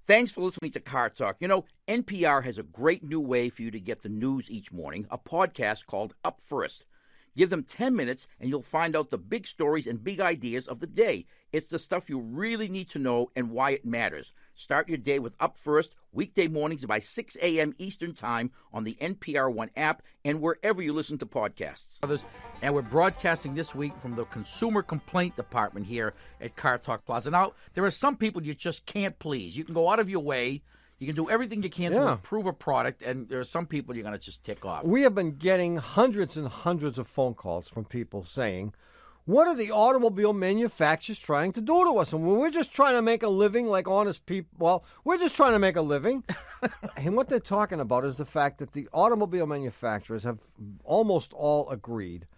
Thanks for listening to Car Talk. You know, NPR has a great new way for you to get the news each morning, a podcast called Up First. Give them 10 minutes and you'll find out the big stories and big ideas of the day. It's the stuff you really need to know and why it matters. Start your day with Up First, weekday mornings by 6 a.m. Eastern Time on the NPR One app and wherever you listen to podcasts. And we're broadcasting this week from the Consumer Complaint Department here at Car Talk Plaza. Now, there are some people you just can't please. You can go out of your way. You can do everything you can to improve a product, and there are some people you're going to just tick off. We have been getting hundreds and hundreds of phone calls from people saying, what are the automobile manufacturers trying to do to us? And we're just trying to make a living like honest people. Well, we're just trying to make a living. And what they're talking about is the fact that the automobile manufacturers have almost all agreed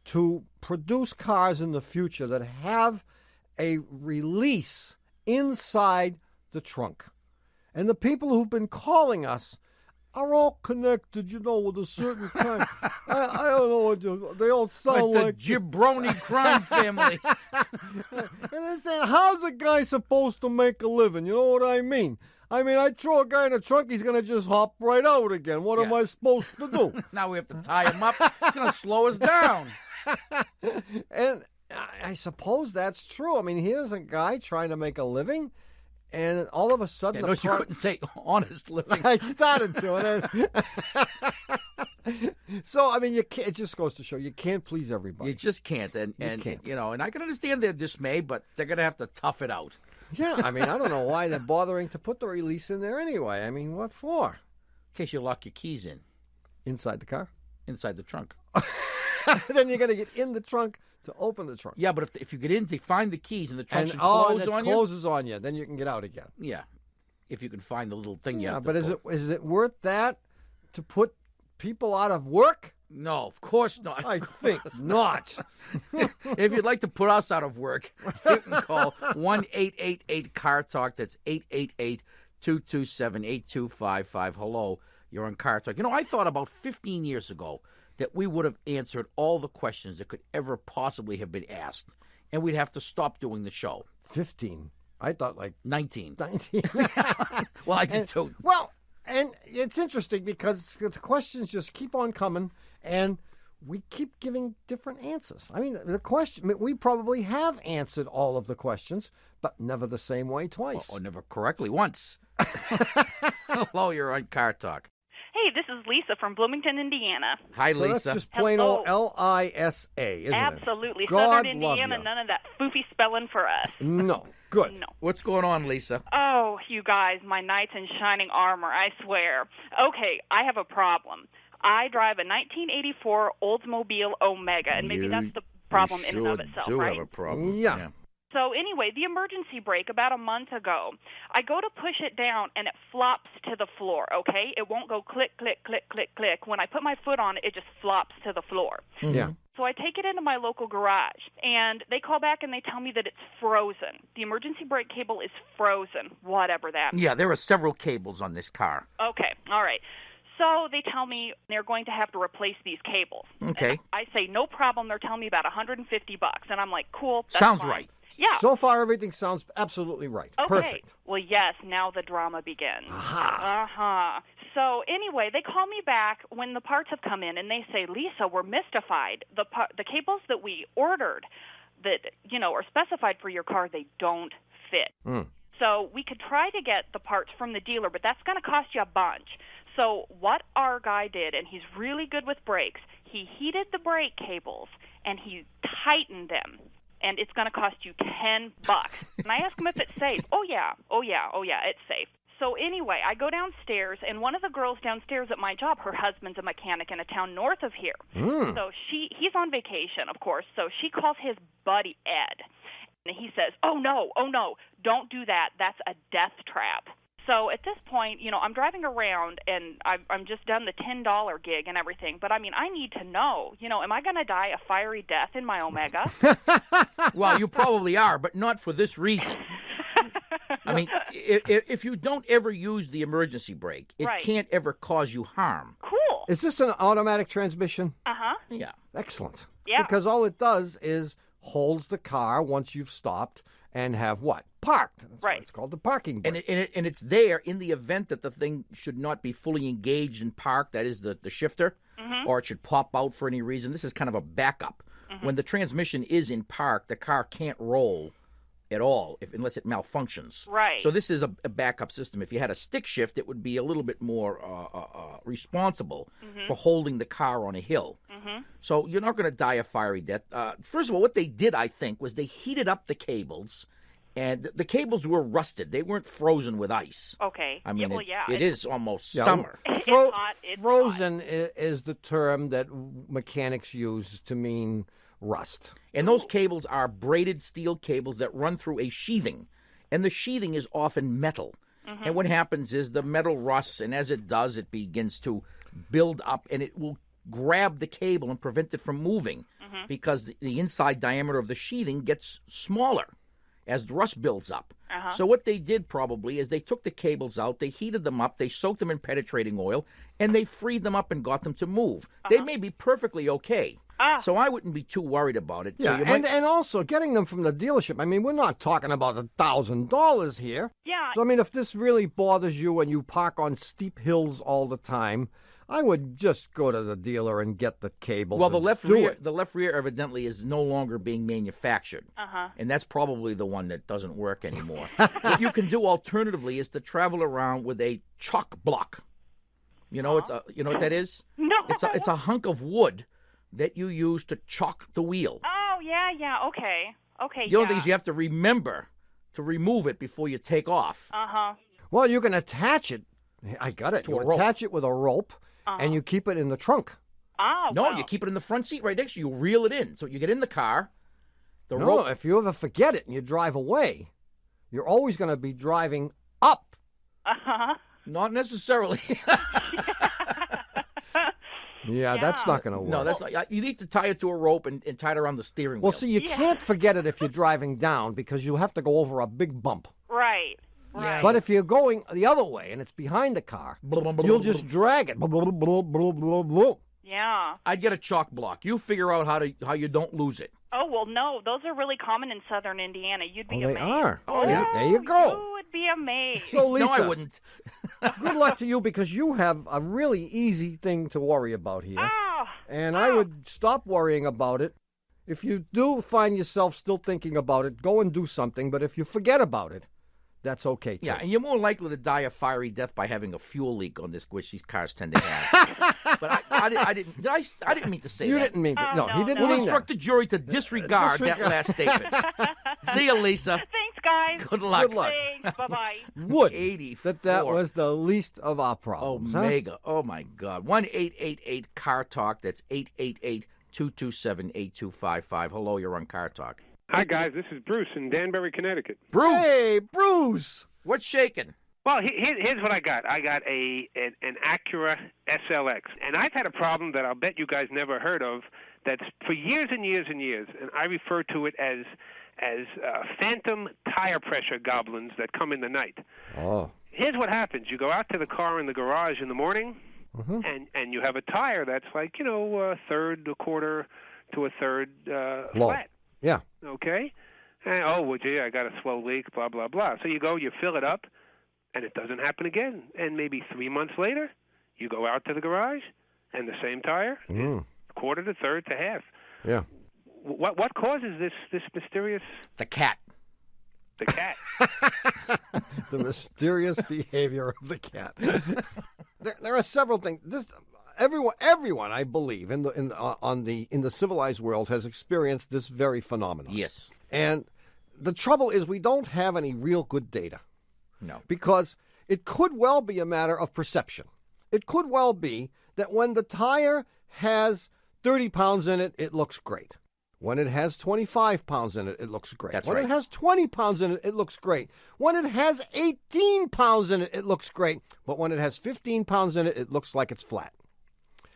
to produce cars in the future that have a release inside the trunk. And the people who've been calling us are all connected, with a certain kind. I don't know they all sound like the jabroni crime family. And they're saying, how's a guy supposed to make a living? You know what I mean? I throw a guy in the trunk, he's going to just hop right out again. What am I supposed to do? Now we have to tie him up. It's going to slow us down. And I suppose that's true. Here's a guy trying to make a living. And all of a sudden, you couldn't say honest living. I started to. So, it just goes to show you can't please everybody. You just can't. And can't. And I can understand their dismay, but they're going to have to tough it out. Yeah, I don't know why they're bothering to put the release in there anyway. What for? In case you lock your keys in. Inside the car? Inside the trunk. Then you're going to get in the trunk to open the trunk. Yeah, but if you get in, they find the keys and the trunk should close on you. Closes on you, then you can get out again. Yeah, if you can find the little thing you have to but pull. is it worth that to put people out of work? No, of course not. I think not. If you'd like to put us out of work, you can call 1-888-CAR-TALK. That's 888-227-8255. Hello, you're on Car Talk. I thought about 15 years ago that we would have answered all the questions that could ever possibly have been asked, and we'd have to stop doing the show. 15? I thought 19. 19. Well, I did too. Well, and it's interesting because the questions just keep on coming, and we keep giving different answers. We probably have answered all of the questions, but never the same way twice. Or never correctly once. Hello, you're on Car Talk. Hey, this is Lisa from Bloomington, Indiana. Hi, Lisa. That's just plain old L-I-S-A, isn't Absolutely. it? God Southern Indiana, love none of that foofy spelling for us. No. Good. No. What's going on, Lisa? Oh, you guys, my knights in shining armor, I swear. Okay, I have a problem. I drive a 1984 Oldsmobile Omega, and maybe that's the problem in and of itself, right? You have a problem. Yeah. So anyway, the emergency brake about a month ago, I go to push it down and it flops to the floor, okay? It won't go click, click, click, click, click. When I put my foot on it, it just flops to the floor. Mm-hmm. Yeah. So I take it into my local garage, and they call back and they tell me that it's frozen. The emergency brake cable is frozen, whatever that means. Yeah, there are several cables on this car. Okay, all right. So they tell me they're going to have to replace these cables. Okay. And I say, no problem. They're telling me about $150. And I'm like, cool, that's Sounds fine. right. Yeah. So far, everything sounds absolutely right. Okay. Perfect. Well, yes, now the drama begins. Aha. Uh-huh. So anyway, they call me back when the parts have come in, and they say, Lisa, we're mystified. The cables that we ordered that, are specified for your car, they don't fit. Mm. So we could try to get the parts from the dealer, but that's going to cost you a bunch. So what our guy did, and he's really good with brakes, he heated the brake cables, and he tightened them. And it's going to cost you $10. And I ask him if it's safe. Oh, yeah, it's safe. So anyway, I go downstairs, and one of the girls downstairs at my job, her husband's a mechanic in a town north of here. Mm. So he's on vacation, of course, so she calls his buddy Ed. And he says, oh, no, don't do that. That's a death trap. So at this point, I'm driving around, and I'm just done the $10 gig and everything. But, I need to know, am I going to die a fiery death in my Omega? Well, you probably are, but not for this reason. If you don't ever use the emergency brake, it can't ever cause you harm. Cool. Is this an automatic transmission? Uh-huh. Yeah. Excellent. Yeah. Because all it does is holds the car once you've stopped and have what? parked. That's why Right. it's called the parking brake. And it's there in the event that the thing should not be fully engaged in park, that is the shifter, or it should pop out for any reason. This is kind of a backup. When the transmission is in park, the car can't roll at all unless it malfunctions. Right. So this is a backup system. If you had a stick shift, it would be a little bit more responsible for holding the car on a hill. So you're not going to die a fiery death. First of all, what they did, I think, was they heated up the cables, and the cables were rusted. They weren't frozen with ice. Okay. I mean, yeah, it is almost Yeah. summer. It's hot. It's Frozen is the term that mechanics use to mean rust. And those cables are braided steel cables that run through a sheathing. And the sheathing is often metal. And what happens is the metal rusts, and as it does, it begins to build up, and it will grab the cable and prevent it from moving because the inside diameter of the sheathing gets smaller as the rust builds up. So what they did probably is they took the cables out, they heated them up, they soaked them in penetrating oil, and they freed them up and got them to move. They may be perfectly okay. So I wouldn't be too worried about it. Yeah, So you might- and also getting them from the dealership. I mean, we're not talking about $1,000 here. Yeah. So, I mean, if this really bothers you and you park on steep hills all the time, I would just go to the dealer and get the cables. Well, the and left do rear, it. the left rear evidently is no longer being manufactured, and that's probably the one that doesn't work anymore. What you can do alternatively is to travel around with a chalk block. You know, you know what that is? No. It's a hunk of wood that you use to chalk the wheel. Oh, yeah. Okay. The only thing is you have to remember to remove it before you take off. Well, you can attach it. I got it. To You a rope. attach it with a rope, and you keep it in the trunk. Oh, No, wow. you keep it in the front seat right next to you. You reel it in. So you get in the car, the No, rope. if you ever forget it and you drive away, you're always going to be driving up. Not necessarily. Yeah, that's not going to work. No, that's not. You need to tie it to a rope and tie it around the steering wheel. Well, see, you can't forget it if you're driving down because you have to go over a big bump. Right. Yeah. But if you're going the other way and it's behind the car, Blah, blah, blah, you'll blah, just drag it. Blah, blah, blah, blah, blah, blah. Yeah. I'd get a chalk block. You figure out how you don't lose it. Oh, well, no. Those are really common in southern Indiana. You'd be Oh, they amazed. are. Oh, yeah. There you go. You would be amazed. So, Lisa, No, I wouldn't. good luck to you because you have a really easy thing to worry about here. Oh, And I would stop worrying about it. If you do find yourself still thinking about it, go and do something. But if you forget about it, that's okay, too. Yeah, and you're more likely to die a fiery death by having a fuel leak on this, which these cars tend to have. But I didn't mean to say You that. didn't mean to. Oh, No, no, he didn't no. We'll mean instruct that. the jury to disregard that last statement. See you, Lisa. thanks, guys. Good luck. Good luck. Thanks. Bye-bye. Would 84. that was the least of our Oh, problems. huh? mega. Oh, my God. 1-888-CAR-TALK. That's 888-227-8255. Hello, you're on Car Talk. Hi, guys. This is Bruce in Danbury, Connecticut. Bruce, Hey, Bruce. what's shaking? Well, here's what I got. I got an Acura SLX, and I've had a problem that I'll bet you guys never heard of. That's for years and years and years, and I refer to it as phantom tire pressure goblins that come in the night. Oh. Here's what happens: you go out to the car in the garage in the morning, and you have a tire that's like a third, a quarter to a third flat. Yeah. Okay? And, oh, well, gee, I got a slow leak, blah, blah, blah. So you go, you fill it up, and it doesn't happen again. And maybe 3 months later, you go out to the garage, and the same tire, quarter to third to half. Yeah. What causes this mysterious... The cat. The cat. The mysterious behavior of the cat. There are several things. Everyone, I believe, in the civilized world has experienced this very phenomenon. Yes. And the trouble is we don't have any real good data. No. Because it could well be a matter of perception. It could well be that when the tire has 30 pounds in it, it looks great. When it has 25 pounds in it, it looks great. That's when right. it has 20 pounds in it, it looks great. When it has 18 pounds in it, it looks great. But when it has 15 pounds in it, it looks like it's flat.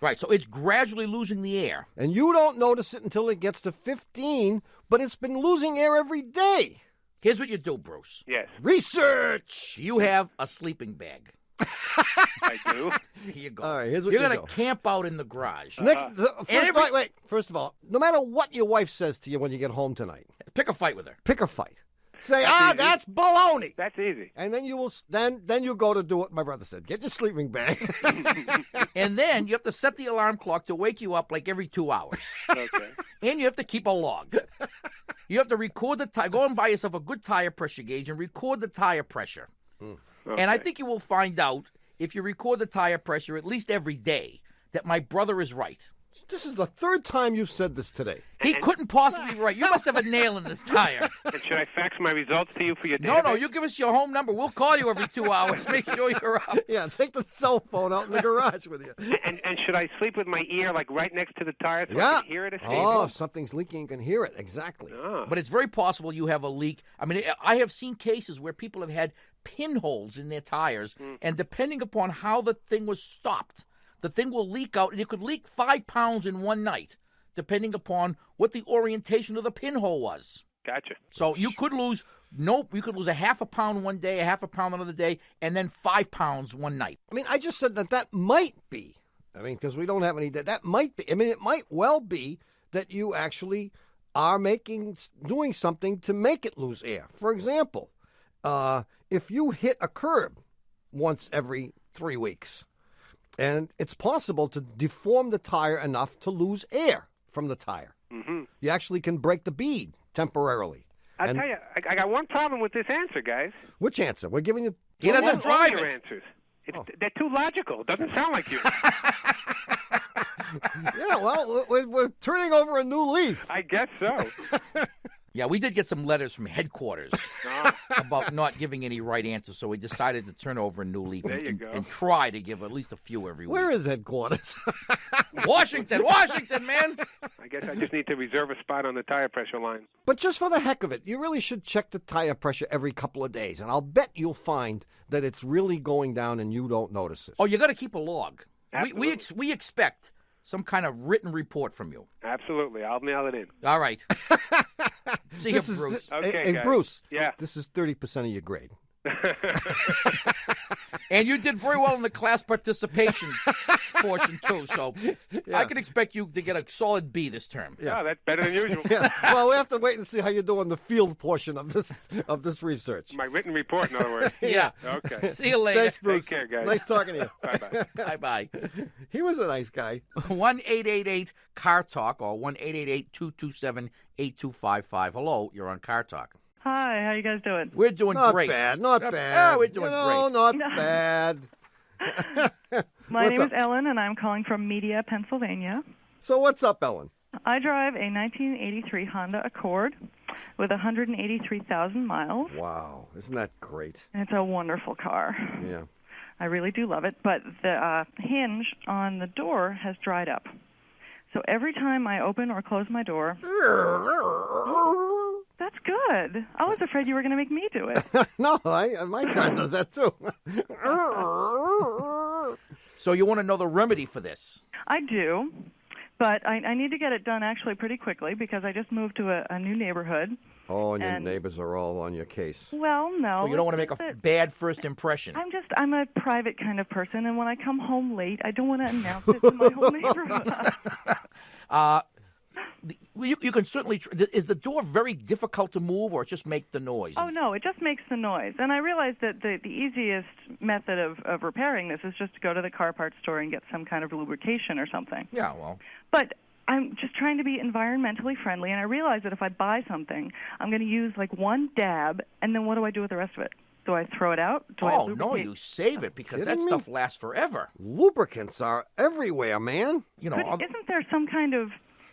Right, so it's gradually losing the air. And you don't notice it until it gets to 15, but it's been losing air every day. Here's what you do, Bruce. Yes, Research! You have a sleeping bag. I do. Here you go. All right, here's what You're you going do. to camp out in the garage. Wait. First of all, no matter what your wife says to you when you get home tonight, Pick a fight with her. pick a fight. Say, That's easy. that's baloney. That's easy. And then you will then you go to do what my brother said. Get your sleeping bag. And then you have to set the alarm clock to wake you up like every 2 hours. Okay. And you have to keep a log. You have to record the tire. Go and buy yourself a good tire pressure gauge and record the tire pressure. Okay. And I think you will find out, if you record the tire pressure at least every day, that my brother is right. This is the third time you've said this today. He couldn't possibly be right. You must have a nail in this tire. And should I fax my results to you for your No, database? you give us your home number. We'll call you every 2 hours. Make sure you're up. Yeah, take the cell phone out in the garage with you. And should I sleep with my ear like right next to the tire so I Yeah. can hear it? Oh, if something's leaking, you can hear it. Exactly. Oh. But it's very possible you have a leak. I mean, I have seen cases where people have had pinholes in their tires, and depending upon how the thing was stopped, the thing will leak out, and it could leak 5 pounds in one night, depending upon what the orientation of the pinhole was. Gotcha. So you could lose a half a pound one day, a half a pound another day, and then 5 pounds one night. I mean, I just said that might be. I mean, because we don't have any. That might be. I mean, it might well be that you actually are doing something to make it lose air. For example, if you hit a curb once every 3 weeks, and it's possible to deform the tire enough to lose air from the tire. Mm-hmm. You actually can break the bead temporarily. I'll tell you, I got one problem with this answer, guys. Which answer? We're giving you. He doesn't All drive your it. answers. They're too logical. It doesn't sound like you. Yeah, well, we're turning over a new leaf. I guess so. Yeah, we did get some letters from headquarters Oh, about not giving any right answers, so we decided to turn over a new leaf There you go. and try to give at least a few every week. Where is headquarters? Washington, man. I guess I just need to reserve a spot on the tire pressure line. But just for the heck of it, you really should check the tire pressure every couple of days, and I'll bet you'll find that it's really going down and you don't notice it. Oh, you got to keep a log. Absolutely. We expect some kind of written report from you. Absolutely. I'll mail it in. All right. See you, Bruce. Okay, hey, guys. Bruce. Yeah. This is 30% of your grade. And you did very well in the class participation portion, too, so Yeah. I can expect you to get a solid B this term. Yeah. Oh, that's better than usual. Yeah. Well, we have to wait and see how you do on the field portion of this research. My written report, in other words. Yeah. Okay. See you later. Thanks, Bruce. Take care, guys. Nice talking to you. Bye-bye. Bye-bye. He was a nice guy. 1-888-CAR-TALK or 1-888-227-8255. Hello, you're on Car Talk. Hi, how you guys doing? We're doing Not great. bad, not bad. Yeah, we're doing great. Not bad. My What's name up? is Ellen, and I'm calling from Media, Pennsylvania. So what's up, Ellen? I drive a 1983 Honda Accord with 183,000 miles, Wow, isn't that great? and it's a wonderful car. Yeah. I really do love it, but the hinge on the door has dried up. So every time I open or close my door, that's good. I was afraid you were going to make me do it. No, my car does that too. So you want to know the remedy for this? I do, but I need to get it done actually pretty quickly because I just moved to a new neighborhood. Oh, and your And- neighbors are all on your case. Well, no. Well, you don't want to make it's a just that bad first impression. I'm a private kind of person, and when I come home late, I don't want to announce it to my whole neighborhood. You can certainly. Is the door very difficult to move, or it just make the noise? Oh, no, it just makes the noise. And I realized that the easiest method of repairing this is just to go to the car parts store and get some kind of lubrication or something. Yeah, well. But I'm just trying to be environmentally friendly, and I realize that if I buy something, I'm going to use like one dab, and then what do I do with the rest of it? Do I throw it out? Do I Oh, lubricate? no, you save it because that Kidding me? stuff lasts forever. Lubricants are everywhere, man. You know, But isn't there some kind of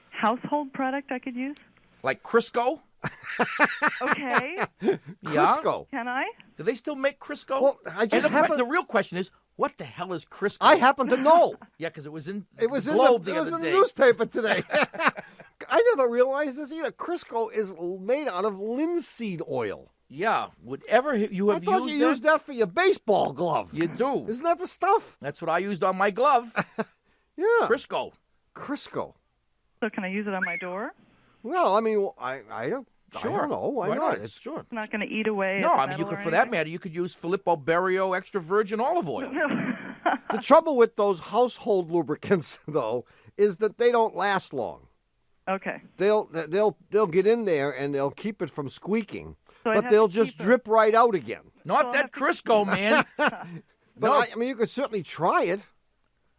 household product I could use? like Crisco. Okay, Yeah. Crisco. can I? Do they still make Crisco? Well, I just and happen- the real question is, what the hell is Crisco? I happen to know. Yeah, because it was in It was the in Globe the, the it was other in the day. newspaper today. I never realized this either. Crisco is made out of linseed oil. Yeah, whatever you I have thought used you used that for your baseball glove. You do. Isn't that the stuff? That's what I used on my glove. Yeah. Crisco. Crisco. So can I use it on my door? Well, I mean, I don't know. Why not? It's sure. It's not going to eat away. No, at the I mean, you metal could, or for that anything? matter, you could use Filippo Berio extra virgin olive oil. The trouble with those household lubricants, though, is that they don't last long. Okay. They'll get in there and they'll keep it from squeaking, So I'd but have they'll to just keep it. drip right out again. Not that Crisco, man. But No. I mean, you could certainly try it.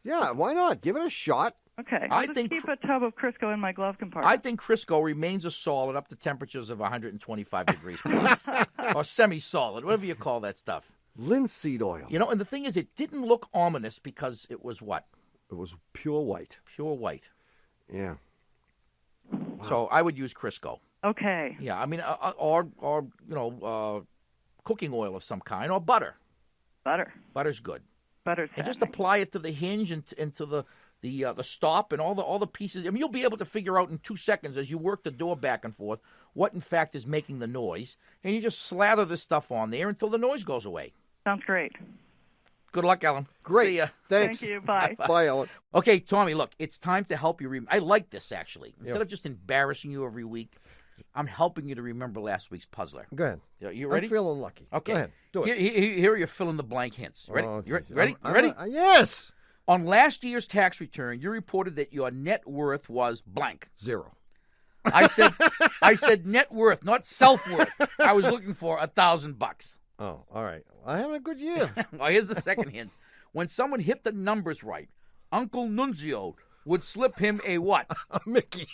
Yeah, why not? Give it a shot. Okay. I I'll just think keep a tub of Crisco in my glove compartment. I think Crisco remains a solid up to temperatures of 125 degrees plus, or semi-solid, whatever you call that stuff. Linseed oil. You know, and the thing is, it didn't look ominous because it was what? It was pure white. Pure white. Yeah. So I would use Crisco. Okay. Yeah, I mean, or cooking oil of some kind, or butter. Butter. Butter's good. Butter's And just fattening. apply it to the hinge and to the stop and all the pieces. I mean, you'll be able to figure out in 2 seconds as you work the door back and forth what in fact is making the noise, and you just slather this stuff on there until the noise goes away. Sounds great. Good luck, Ellen. Great. See ya. Thanks. Thank you. Bye. Bye, Ellen. Okay, Tommy, look, it's time to help you. I like this, actually. Instead Yeah. of just embarrassing you every week, I'm helping you to remember last week's puzzler. Go ahead. You ready? I'm feeling lucky. Okay. Go ahead. Do it. Here are your fill-in-the-blank hints. Ready? Oh, You geez. ready? You I'm- ready? Yes. On last year's tax return, you reported that your net worth was blank. 0. I said net worth, not self-worth. I was looking for $1,000. Oh, all right. I had a good year. Well, here's the second hint. When someone hit the numbers right, Uncle Nunzio would slip him a what? Mickey.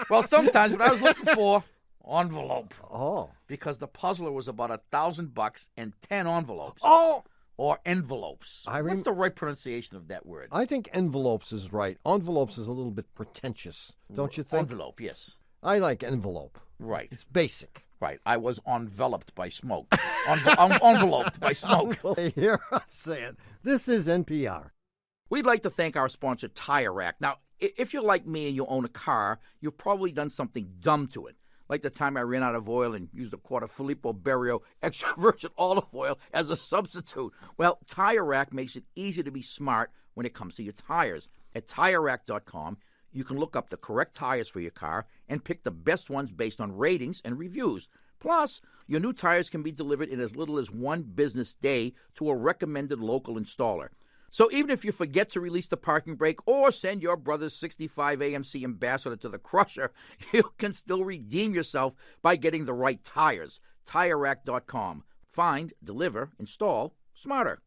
Well, sometimes what I was looking for, envelope. Oh. Because the puzzler was about $1,000 and 10 envelopes. Oh. Or envelopes. I What's the right pronunciation of that word? I think envelopes is right. Envelopes is a little bit pretentious, don't you think? Envelope, yes. I like envelope. Right. It's basic. Right. I was enveloped by smoke. Enveloped by smoke. Hear us say it. This is NPR. We'd like to thank our sponsor, Tire Rack. Now, if you're like me and you own a car, you've probably done something dumb to it. Like the time I ran out of oil and used a quart of Filippo Berio extra virgin olive oil as a substitute. Well, Tire Rack makes it easy to be smart when it comes to your tires. At TireRack.com, you can look up the correct tires for your car and pick the best ones based on ratings and reviews. Plus, your new tires can be delivered in as little as 1 business day to a recommended local installer. So even if you forget to release the parking brake or send your brother's 65 AMC Ambassador to the crusher, you can still redeem yourself by getting the right tires. TireRack.com. Find, deliver, install smarter.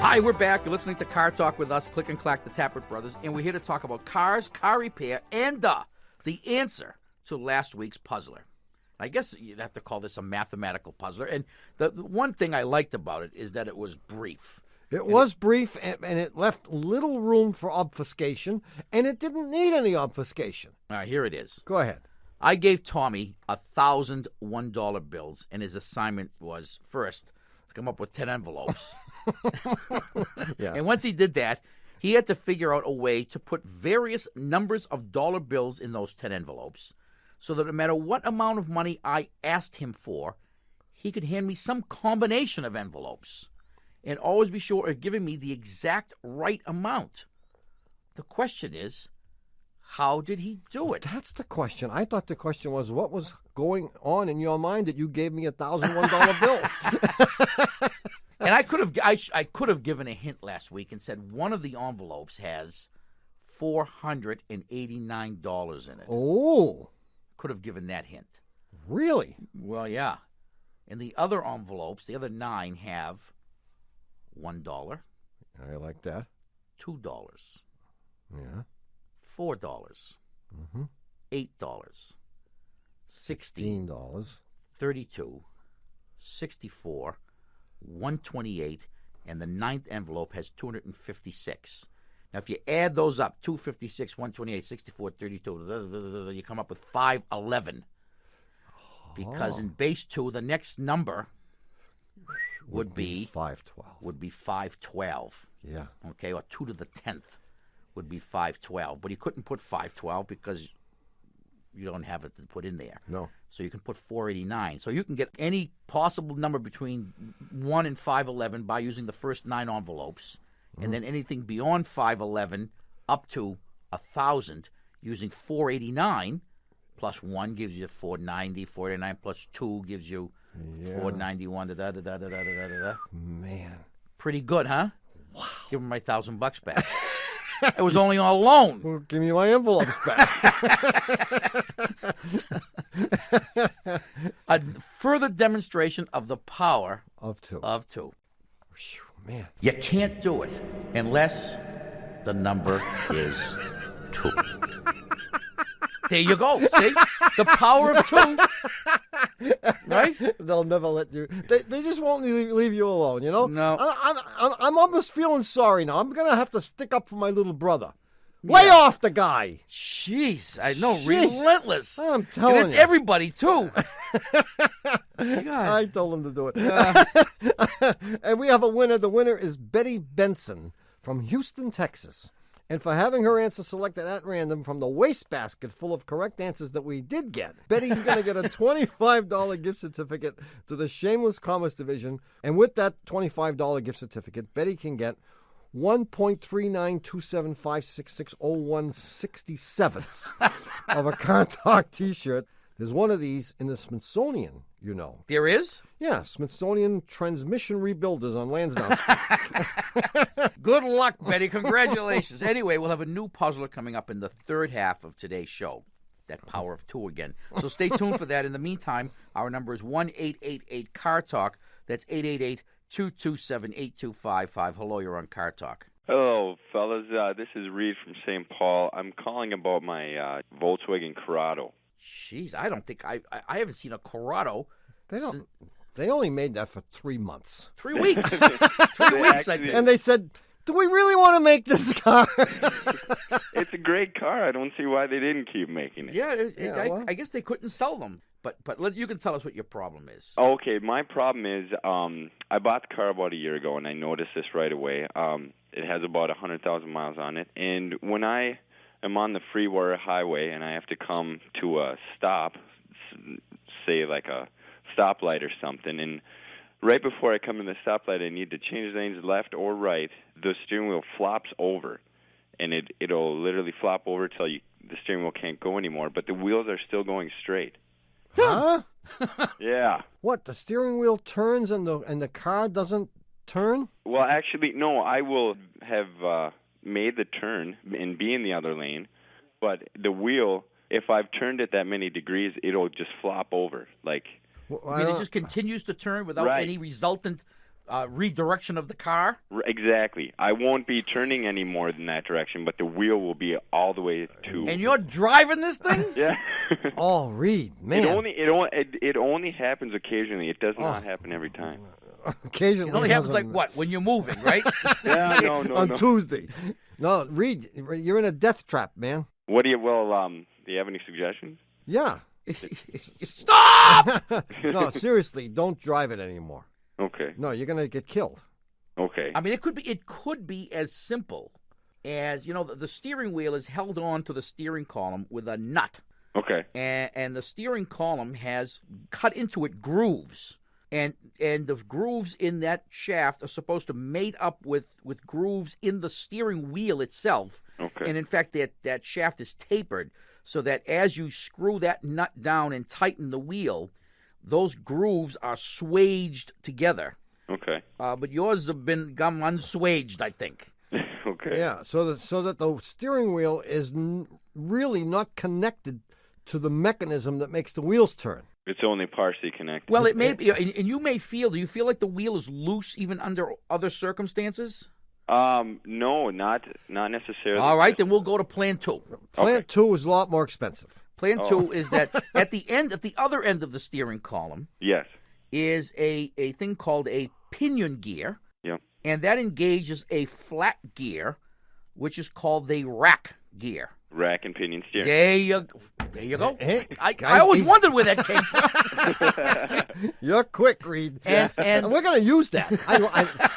Hi, we're back. You're listening to Car Talk with us, Click and Clack, the Tappert Brothers, and we're here to talk about cars, car repair, and the answer to last week's puzzler. I guess you'd have to call this a mathematical puzzler. And the one thing I liked about it is that it was brief. It was brief, and it left little room for obfuscation, and it didn't need any obfuscation. All right, here it is. Go ahead. I gave Tommy 1,000 $1 bills, and his assignment was, first, to come up with 10 envelopes. Yeah. And once he did that, he had to figure out a way to put various numbers of dollar bills in those 10 envelopes, so that no matter what amount of money I asked him for, he could hand me some combination of envelopes and always be sure of giving me the exact right amount. The question is, how did he do it? That's the question. I thought the question was, what was going on in your mind that you gave me $1,001 bills? And I could have given a hint last week and said one of the envelopes has $489 in it. Oh, Could have given that hint. really? Well, yeah. And the other envelopes, the other 9, have $1, I like that. $2, Yeah. $4, Mm-hmm. $8, $16, $16. 32, 64, 128, and the 9th envelope has 256. Now, if you add those up, 256, 128, 64, 32, you come up with 511. Because in base 2, the next number would be 512. would be 512. Yeah. Okay, or 2 to the 10th would be 512. But he couldn't put 512 because you don't have it to put in there. No. So you can put 489. So you can get any possible number between 1 and 511 by using the first 9 envelopes. And then anything beyond 511 up to 1,000 using 489 plus 1 gives you 490. 489 plus 2 gives you 491. Man. Pretty good, huh? Wow. Give him my $1,000 back. It was only on loan. Well, give me my envelopes back. A further demonstration of the power Of two. Phew, man. You can't do it unless the number is 2. There you go. See? The power of 2. Right? They'll never let you. They just won't leave you alone, you know? No. I'm almost feeling sorry now. I'm going to have to stick up for my little brother. Lay off the guy. Jeez, I know, Jeez. relentless. I'm telling and it's you. everybody, too. God. I told him to do it. And we have a winner. The winner is Betty Benson from Houston, Texas. And for having her answer selected at random from the wastebasket full of correct answers that we did get, Betty's going to get a $25 gift certificate to the Shameless Commerce Division. And with that $25 gift certificate, Betty can get 1.392756660167 of a Car Talk T-shirt. There's one of these in the Smithsonian, you know. There is? Yeah, Smithsonian Transmission Rebuilders on Lansdowne. Good luck, Betty. Congratulations. Anyway, we'll have a new puzzler coming up in the third half of today's show. That power of 2 again. So stay tuned for that. In the meantime, our number is 1-888-CAR-TALK. That's 888-227-8255. Hello, you're on Car Talk. Hello, fellas. This is Reed from St. Paul. I'm calling about my Volkswagen Corrado. Jeez, I don't think I haven't seen a Corrado. They only made that for 3 months. 3 weeks. 3 weeks, I think. And they said, do we really want to make this car? It's a great car. I don't see why they didn't keep making it. Yeah, I guess they couldn't sell them. But you can tell us what your problem is. Okay, my problem is I bought the car about a year ago, and I noticed this right away. It has about 100,000 miles on it. And when I am on the freeway or highway and I have to come to a stop, say like a stoplight or something, and right before I come to the stoplight, I need to change lanes left or right, the steering wheel flops over. And it'll literally flop over till the steering wheel can't go anymore, but the wheels are still going straight. Huh? Yeah. What, the steering wheel turns and the car doesn't turn? Well, actually, no, I will have made the turn and be in the other lane, but the wheel, if I've turned it that many degrees, it'll just flop over. Like, Well, I mean, it just continues to turn without Right. any resultant redirection of the car? Exactly. I won't be turning any more than that direction, but the wheel will be all the way to... And you're driving this thing? Yeah. Oh, Reed, man. It only happens occasionally. It does not happen every time. Occasionally. It only happens like what? When you're moving, right? Yeah, no. On Tuesday. No, Reed, you're in a death trap, man. What do you... Well, do you have any suggestions? Yeah. Stop! No, seriously, don't drive it anymore. Okay. No, you're going to get killed. Okay. I mean, it could be as simple as, the steering wheel is held on to the steering column with a nut. Okay. And the steering column has cut into it grooves. And the grooves in that shaft are supposed to mate up with grooves in the steering wheel itself. Okay. And in fact, that shaft is tapered so that as you screw that nut down and tighten the wheel, those grooves are swaged together. Okay. But yours have become unswaged, I think. Okay. Yeah, so that the steering wheel is really not connected to the mechanism that makes the wheels turn. It's only partially connected. Well, it may be, and you may feel. Do you feel like the wheel is loose even under other circumstances? No, not necessarily. All right, then we'll go to Plan 2. Plan 2 is a lot more expensive. Plan 2 is that at the other end of the steering column, Yes. is a thing called a pinion gear, Yep. and that engages a flat gear, which is called the rack gear. Rack and pinion steering. There you go. Hey, I guys, always wondered where that came from. You're quick, Reed. And we're going to use that.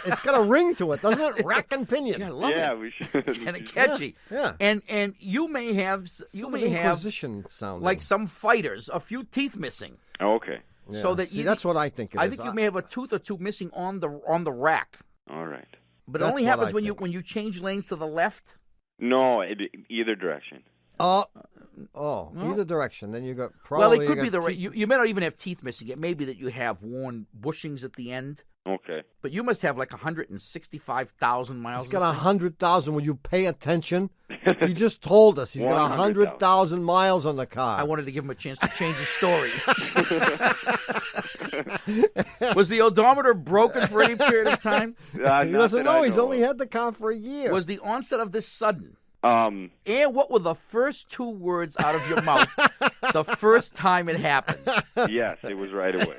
It's got a ring to it, doesn't it? Rack and pinion. I love Yeah, it. we should. It's kind of catchy. Yeah. And you may have Inquisition sounding. like some fighters a few teeth missing. Oh, okay. Yeah. So that See, that's what I think it is. I think you may have a tooth or two missing on the rack. All right. But it That's only what happens I when think. you change lanes to the left. No, either direction. Either direction. Then you got Well, probably. it could be the teeth. you may not even have teeth missing. It may be that you have worn bushings at the end. Okay. But you must have like 165,000 miles. He's got 100,000. Will you pay attention? He just told us he's got 100,000 miles on the car. I wanted to give him a chance to change his story. Was the odometer broken for any period of time? He doesn't know. He's only had the car for a year. Was the onset of this sudden? Um, And what were the first 2 words out of your mouth the first time it happened? Yes, it was right away.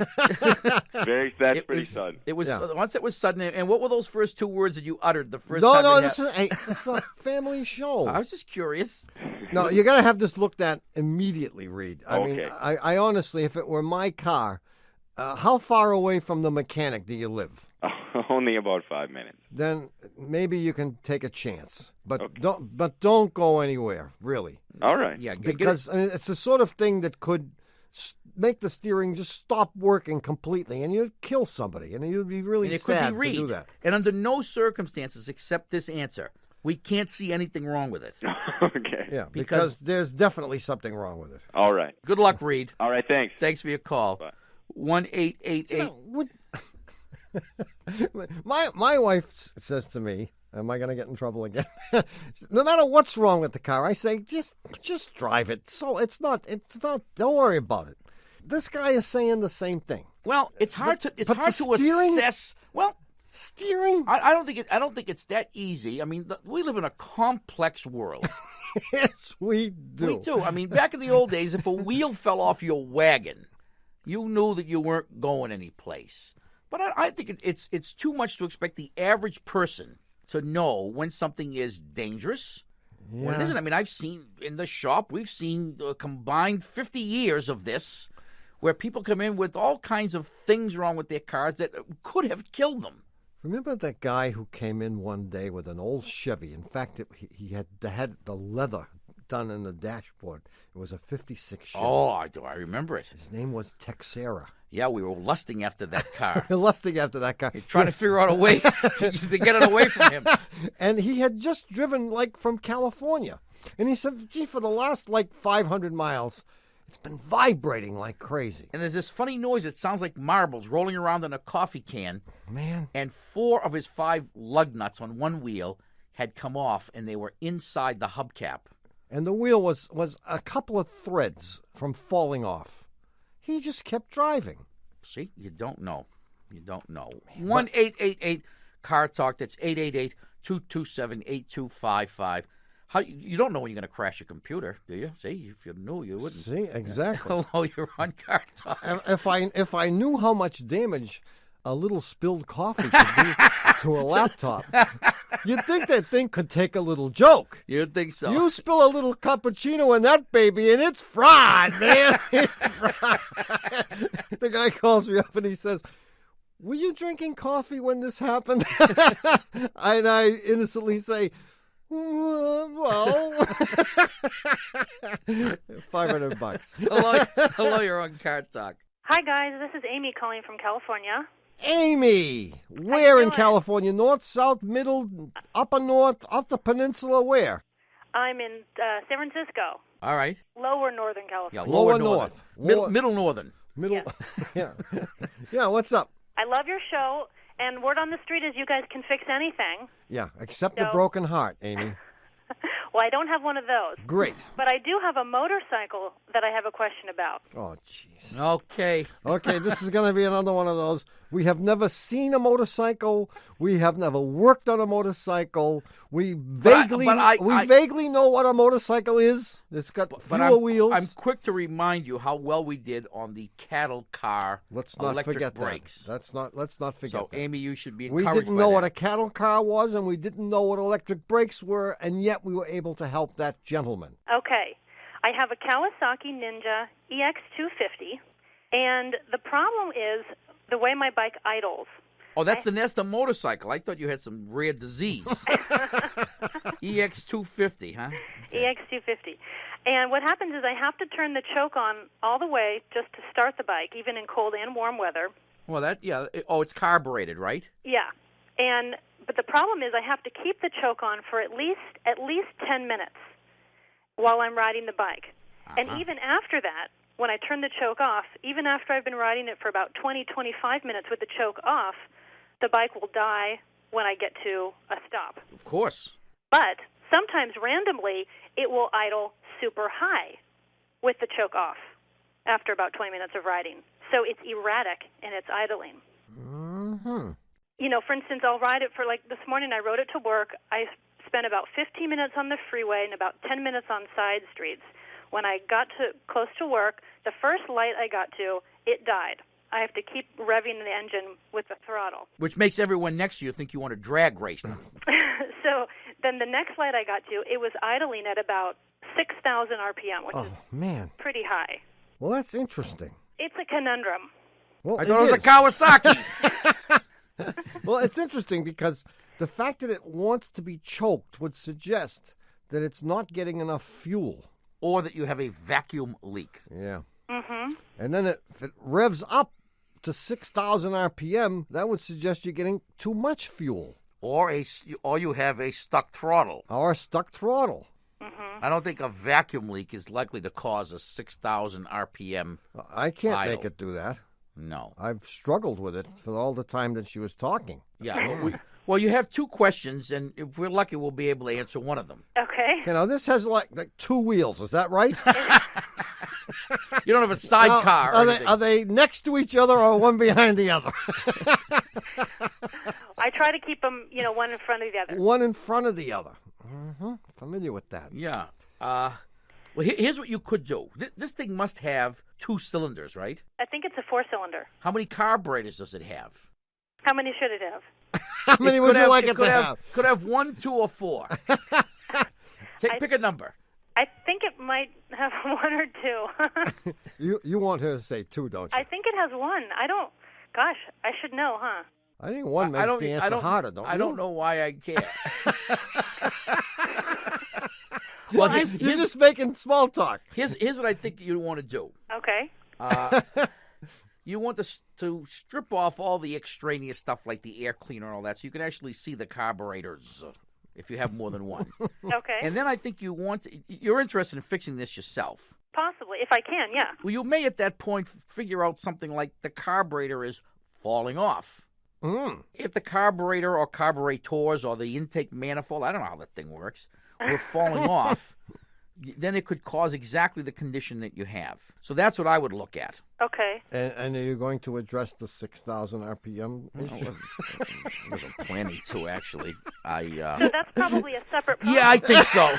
That's pretty sudden. It was once it was sudden. And what were those first 2 words that you uttered the first No, time? no, this is a family show. I was just curious. No, you got to have this looked at immediately, Reed. I mean, Okay. I honestly, if it were my car, how far away from the mechanic do you live? Only about 5 minutes. Then maybe you can take a chance, but don't go anywhere, really, All right. Yeah, because I mean, it's the sort of thing that could make the steering just stop working completely, and you'd kill somebody, and you'd be really and it could sad be Reed. to do that. And under no circumstances except this answer, we can't see anything wrong with it. Okay. Yeah, because there's definitely something wrong with it. All right. Good luck, Reed. All right, thanks. Thanks for your call. Bye. 1-888. My wife says to me, am I going to get in trouble again? No matter what's wrong with the car, I say, just drive it. So it's not, don't worry about it. This guy is saying the same thing. Well, it's hard to steering? assess. Well, Steering? I don't think it's that easy. I mean, we live in a complex world. Yes, we do. We do. I mean, back in the old days, if a wheel fell off your wagon, you knew that you weren't going anyplace. But I think it's too much to expect the average person to know when something is dangerous, when it isn't. I mean, I've seen in the shop, we've seen a combined 50 years of this, where people come in with all kinds of things wrong with their cars that could have killed them. Remember that guy who came in one day with an old Chevy? In fact, he had the leather done in the dashboard. It was a 56 Chevy. Oh, I remember it. His name was Texera. Yeah, we were lusting after that car. Lusting after that car. Trying to figure out a way to get it away from him. And he had just driven, from California. And he said, gee, for the last, 500 miles, it's been vibrating like crazy. And there's this funny noise. It sounds like marbles rolling around in a coffee can. Man. And 4 of his 5 lug nuts on one wheel had come off, and they were inside the hubcap. And the wheel was a couple of threads from falling off. He just kept driving. See, you don't know. You don't know. 1-888-CAR-TALK. That's 888-227-8255. You don't know when you're going to crash your computer, do you? See, if you knew, you wouldn't. See, exactly. Hello, you're on Car Talk. If I knew how much damage a little spilled coffee could do to a laptop, you'd think that thing could take a little joke. You'd think so. You spill a little cappuccino in that baby, and it's fried, man. It's fried. The guy calls me up and he says, were you drinking coffee when this happened? And I innocently say, well, $500. Hello, you're on Car Talk. Hi, guys. This is Amy calling from California. Amy, where in California? North, south, middle, upper north, up the peninsula, where? I'm in San Francisco. All right. Lower Northern California. Yeah, lower north. Middle northern. Middle. Yeah. Yeah, what's up? I love your show, and word on the street is you guys can fix anything. Yeah, except the broken heart, Amy. Well, I don't have one of those. Great. But I do have a motorcycle that I have a question about. Oh, jeez. Okay. Okay, this is going to be another one of those. We have never seen a motorcycle. We have never worked on a motorcycle. We vaguely vaguely know what a motorcycle is. It's got fewer wheels. I'm quick to remind you how well we did on the cattle car electric brakes. Let's not forget So, that. Amy, you should be We encouraged didn't by know that. what a cattle car was, and we didn't know what electric brakes were, and yet we were able to help that gentleman. Okay. I have a Kawasaki Ninja EX250, and the problem is the way my bike idles. Oh, that's the Nesta motorcycle. I thought you had some rare disease. EX250, huh? EX250. And what happens is I have to turn the choke on all the way just to start the bike, even in cold and warm weather. Well, it's carbureted, right? Yeah. But the problem is I have to keep the choke on for at least 10 minutes. while I'm riding the bike. And even after that, when I turn the choke off, even after I've been riding it for about 20, 25 minutes with the choke off, the bike will die when I get to a stop. Of course. But sometimes randomly, it will idle super high with the choke off after about 20 minutes of riding. So it's erratic in its idling. Mm-hmm. You know, for instance, I'll ride it for, like, this morning I rode it to work. I spent about 15 minutes on the freeway and about 10 minutes on side streets. When I got close to work, the first light I got to, it died. I have to keep revving the engine with the throttle. Which makes everyone next to you think you want to drag race them. So then the next light I got to, it was idling at about 6,000 RPM, which is pretty high. Well, that's interesting. It's a conundrum. Well, I thought it was a Kawasaki. Well, it's interesting because the fact that it wants to be choked would suggest that it's not getting enough fuel. Or that you have a vacuum leak. Yeah. Mm-hmm. And then if it revs up to 6,000 RPM, that would suggest you're getting too much fuel. Or you have a stuck throttle. Or a stuck throttle. Mm-hmm. I don't think a vacuum leak is likely to cause a 6,000 RPM I can't idle. make it do that. No. I've struggled with it for all the time that she was talking. Yeah. Well, you have two questions, and if we're lucky, we'll be able to answer one of them. Okay. You know, this has like two wheels. Is that right? You don't have a sidecar. Now, are they next to each other or one behind the other? I try to keep them, one in front of the other. One in front of the other. Mm-hmm. Familiar with that. Yeah. Well, here's what you could do. This thing must have 2 cylinders, right? I think it's a 4-cylinder. How many carburetors does it have? How many should it have? How many would you like it to have? Could have 1, 2, or 4. Pick a number. I think it might have 1 or 2. You want her to say 2, don't you? I think it has 1. Gosh, I should know, huh? I think 1 makes the answer harder, don't you? I don't know why I care. Well, you're just making small talk. Here's what I think you want to do. Okay. You want to strip off all the extraneous stuff like the air cleaner and all that, so you can actually see the carburetors if you have more than one. Okay. And then I think you're interested in fixing this yourself. Possibly, if I can, yeah. Well, you may at that point figure out something like the carburetor is falling off. If the carburetor or carburetors or the intake manifold, I don't know how that thing works, were falling off, then it could cause exactly the condition that you have. So that's what I would look at. Okay. And are you going to address the 6,000 RPM issue? I wasn't planning to, actually. So that's probably a separate problem. Yeah, I think so.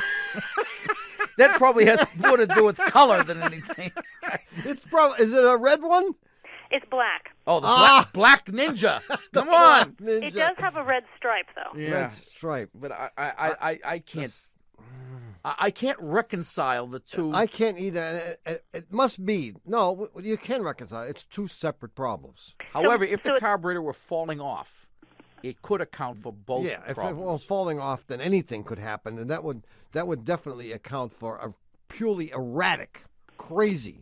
That probably has more to do with color than anything. Is it a red one? It's black. Oh, the black ninja. Come on. Ninja. It does have a red stripe, though. Yeah. Red stripe. But I can't. I can't reconcile the two. I can't either. It must be. No, you can reconcile. It's 2 separate problems. However, if the carburetor were falling off, it could account for both if problems. it were falling off, then anything could happen, and that would definitely account for a purely erratic, crazy.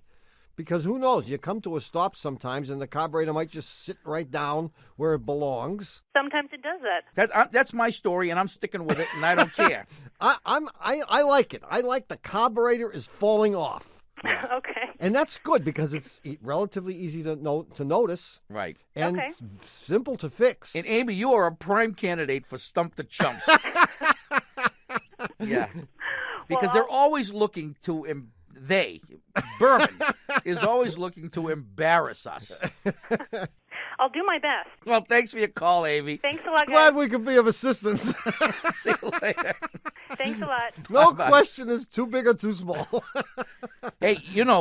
Because who knows? You come to a stop sometimes, and the carburetor might just sit right down where it belongs. Sometimes it does that. That's my story, and I'm sticking with it, and I don't care. I like it. I like the carburetor is falling off. Yeah. Okay. And that's good because it's relatively easy to notice. Right. And it's simple to fix. And Amy, you are a prime candidate for Stump the Chumps. Yeah. Because they're always looking to Berman is always looking to embarrass us. I'll do my best. Well, thanks for your call, Amy. Thanks a lot, guys. Glad we could be of assistance. See you later. Thanks a lot. No Bye-bye. question is too big or too small. Hey,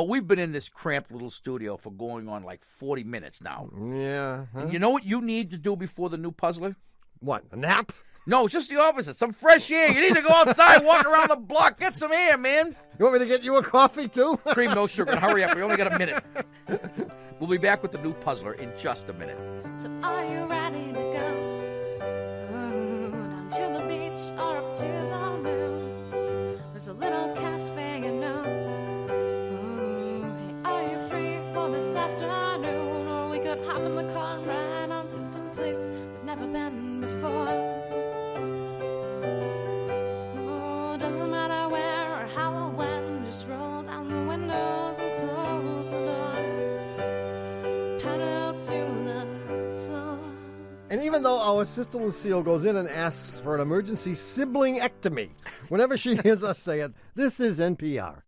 we've been in this cramped little studio for going on like 40 minutes now. Yeah. Huh? And you know what you need to do before the new puzzler? What, a nap? No, it's just the opposite. Some fresh air. You need to go outside, walk around the block, get some air, man. You want me to get you a coffee, too? Cream, no sugar. Hurry up. We only got a minute. We'll be back with the new puzzler in just a minute. So are you ready to go down to the beach or up to the moon? There's a little cafe, Hey, are you free for this afternoon? Or we could hop in the car and ride on to some place we've never been before. Doesn't matter where or how or when. And even though our sister Lucille goes in and asks for an emergency sibling-ectomy whenever she hears us say it, this is NPR.